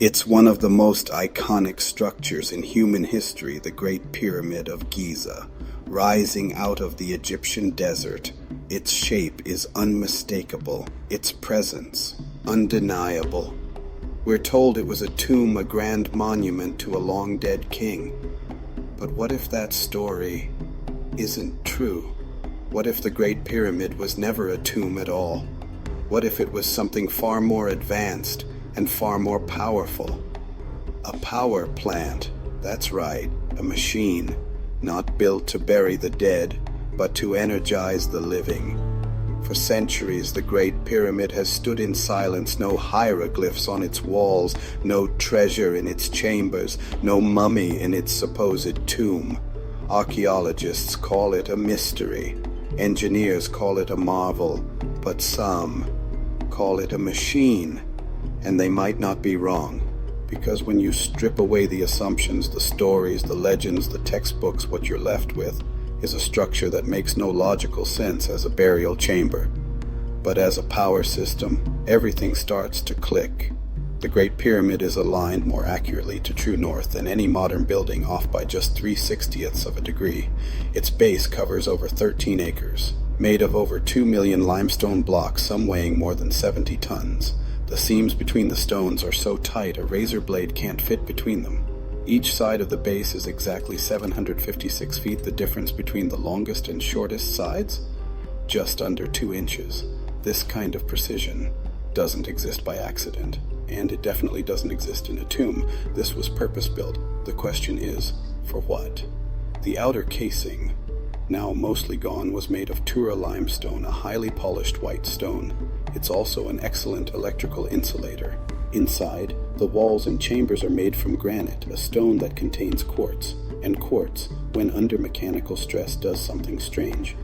It's one of the most iconic structures in human history, the Great Pyramid of Giza, rising out of the Egyptian desert. Its shape is unmistakable, its presence undeniable. We're told it was a tomb, a grand monument to a long-dead king. But what if that story isn't true? What if the Great Pyramid was never a tomb at all? What if it was something far more advanced and far more powerful? A power plant, that's right, a machine, not built to bury the dead, but to energize the living. For centuries, the Great Pyramid has stood in silence, no hieroglyphs on its walls, no treasure in its chambers, no mummy in its supposed tomb. Archaeologists call it a mystery, engineers call it a marvel, but some call it a machine. And they might not be wrong, because when you strip away the assumptions, the stories, the legends, the textbooks, what you're left with is a structure that makes no logical sense as a burial chamber. But as a power system, everything starts to click. The Great Pyramid is aligned more accurately to true north than any modern building, off by just 3/60ths of a degree. Its base covers over 13 acres, made of over 2 million limestone blocks, some weighing more than 70 tons. The seams between the stones are so tight a razor blade can't fit between them. Each side of the base is exactly 756 feet. The difference between the longest and shortest sides? Just under 2 inches. This kind of precision doesn't exist by accident, and it definitely doesn't exist in a tomb. This was purpose-built. The question is, for what? The outer casing, now mostly gone, was made of Tura limestone, a highly polished white stone. It's also an excellent electrical insulator. Inside, the walls and chambers are made from granite, a stone that contains quartz. And quartz, when under mechanical stress, does something strange.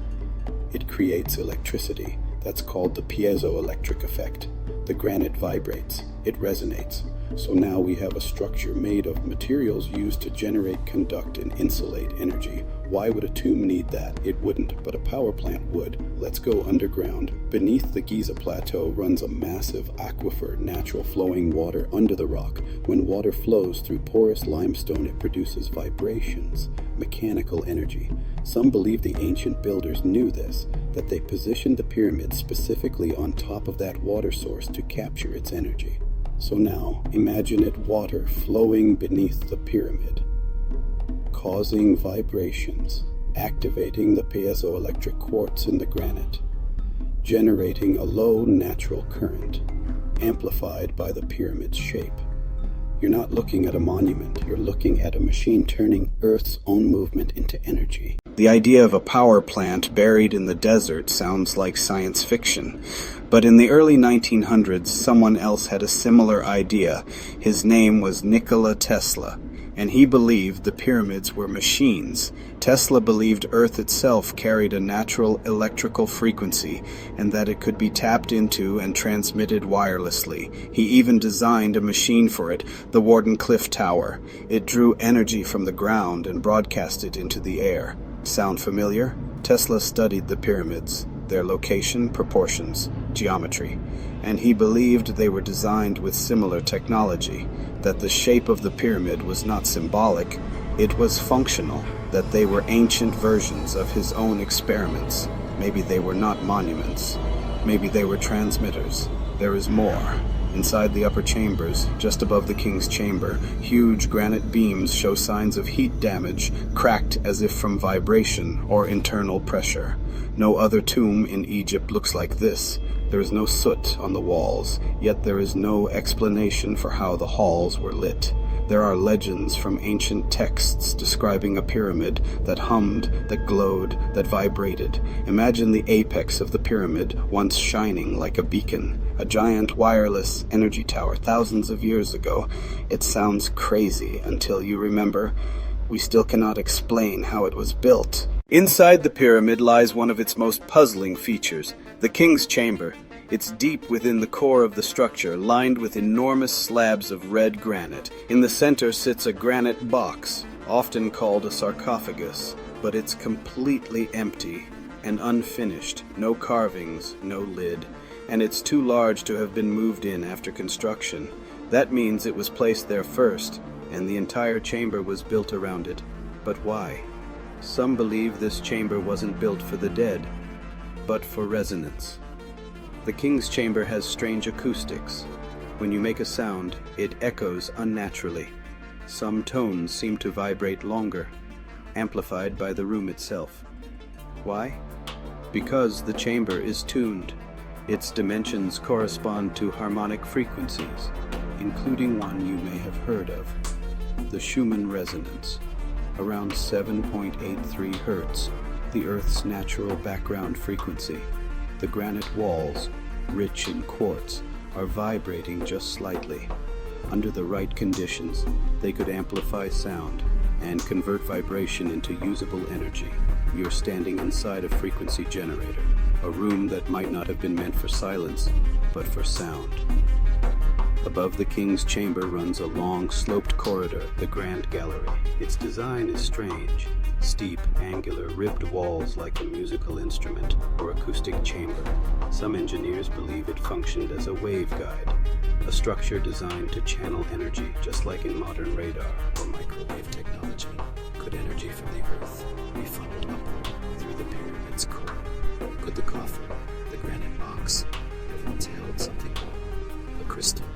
It creates electricity. That's called the piezoelectric effect. The granite vibrates. It resonates. So now we have a structure made of materials used to generate, conduct, and insulate energy. Why would a tomb need that? It wouldn't, but a power plant would. Let's go underground. Beneath the Giza Plateau runs a massive aquifer, natural flowing water under the rock. When water flows through porous limestone, it produces vibrations, mechanical energy. Some believe the ancient builders knew this, that they positioned the pyramid specifically on top of that water source to capture its energy. So now, imagine it water flowing beneath the pyramid, causing vibrations, activating the piezoelectric quartz in the granite, generating a low natural current, amplified by the pyramid's shape. You're not looking at a monument, you're looking at a machine turning Earth's own movement into energy. The idea of a power plant buried in the desert sounds like science fiction. But in the early 1900s, someone else had a similar idea. His name was Nikola Tesla, and he believed the pyramids were machines. Tesla believed Earth itself carried a natural electrical frequency, and that it could be tapped into and transmitted wirelessly. He even designed a machine for it, the Wardenclyffe Tower. It drew energy from the ground and broadcast it into the air. Sound familiar? Tesla studied the pyramids, their location, proportions, geometry, and he believed they were designed with similar technology, that the shape of the pyramid was not symbolic, it was functional, that they were ancient versions of his own experiments. Maybe they were not monuments. Maybe they were transmitters. There is more. Inside the upper chambers, just above the king's chamber, huge granite beams show signs of heat damage, cracked as if from vibration or internal pressure. No other tomb in Egypt looks like this. There is no soot on the walls, yet there is no explanation for how the halls were lit. There are legends from ancient texts describing a pyramid that hummed, that glowed, that vibrated. Imagine the apex of the pyramid, once shining like a beacon, a giant wireless energy tower thousands of years ago. It sounds crazy until you remember. We still cannot explain how it was built. Inside the pyramid lies one of its most puzzling features, the king's chamber. It's deep within the core of the structure, lined with enormous slabs of red granite. In the center sits a granite box, often called a sarcophagus, but it's completely empty and unfinished. No carvings, no lid, and it's too large to have been moved in after construction. That means it was placed there first, and the entire chamber was built around it. But why? Some believe this chamber wasn't built for the dead, but for resonance. The king's chamber has strange acoustics. When you make a sound, it echoes unnaturally. Some tones seem to vibrate longer, amplified by the room itself. Why? Because the chamber is tuned. Its dimensions correspond to harmonic frequencies, including one you may have heard of, the Schumann resonance. Around 7.83 Hertz, the Earth's natural background frequency. The granite walls, rich in quartz, are vibrating just slightly. Under the right conditions, they could amplify sound and convert vibration into usable energy. You're standing inside a frequency generator, a room that might not have been meant for silence, but for sound. Above the king's chamber runs a long, sloped corridor, the Grand Gallery. Its design is strange. Steep, angular, ribbed walls like a musical instrument or acoustic chamber. Some engineers believe it functioned as a waveguide, a structure designed to channel energy, just like in modern radar or microwave technology. Could energy from the Earth be funneled upward through the pyramid's core? Could the coffer, the granite box, have once held something more? A crystal,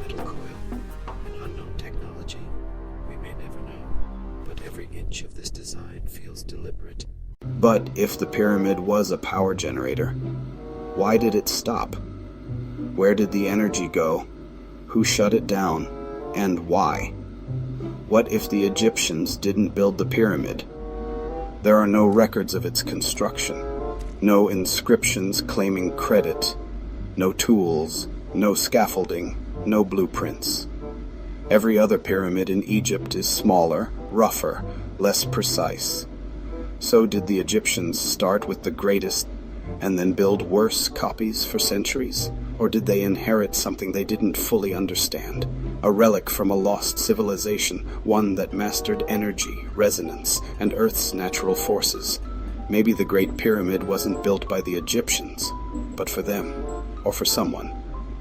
metal coil, an unknown technology? We may never know, but every inch of this design feels deliberate. But if the pyramid was a power generator, why did it stop? Where did the energy go? Who shut it down? And why? What if the Egyptians didn't build the pyramid? There are no records of its construction, no inscriptions claiming credit, no tools, no scaffolding, no blueprints. Every other pyramid in Egypt is smaller, rougher, less precise. So did the Egyptians start with the greatest and then build worse copies for centuries? Or did they inherit something they didn't fully understand? A relic from a lost civilization, one that mastered energy, resonance, and Earth's natural forces. Maybe the Great Pyramid wasn't built by the Egyptians, but for them, or for someone,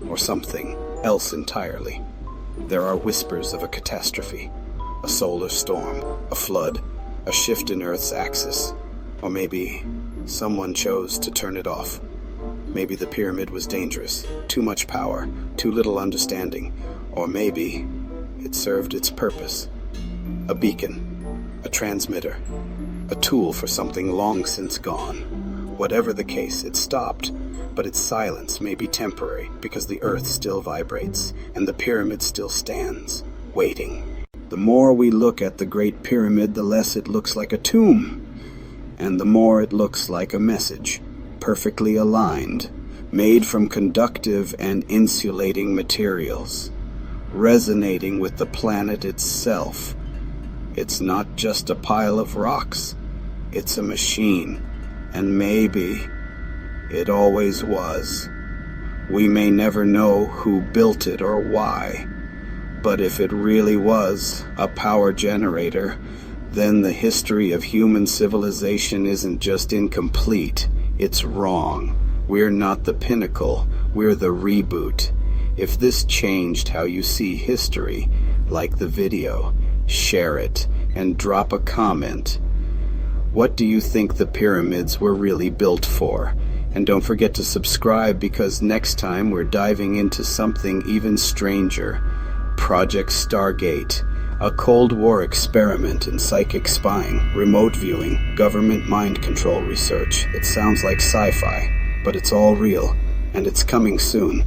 or something else entirely. There are whispers of a catastrophe, a solar storm, a flood, a shift in Earth's axis, or maybe someone chose to turn it off. Maybe the pyramid was dangerous, too much power, too little understanding, or maybe it served its purpose. A beacon, a transmitter, a tool for something long since gone. Whatever the case, it stopped, but its silence may be temporary because the Earth still vibrates and the pyramid still stands, waiting. The more we look at the Great Pyramid, the less it looks like a tomb, and the more it looks like a message, perfectly aligned, made from conductive and insulating materials, resonating with the planet itself. It's not just a pile of rocks, it's a machine, and maybe it always was. We may never know who built it or why, but if it really was a power generator, then the history of human civilization isn't just incomplete, it's wrong. We're not the pinnacle, we're the reboot. If this changed how you see history, like the video, share it, and drop a comment. What do you think the pyramids were really built for? And don't forget to subscribe, because next time we're diving into something even stranger. Project Stargate, a Cold War experiment in psychic spying, remote viewing, government mind control research. It sounds like sci-fi, but it's all real, and it's coming soon.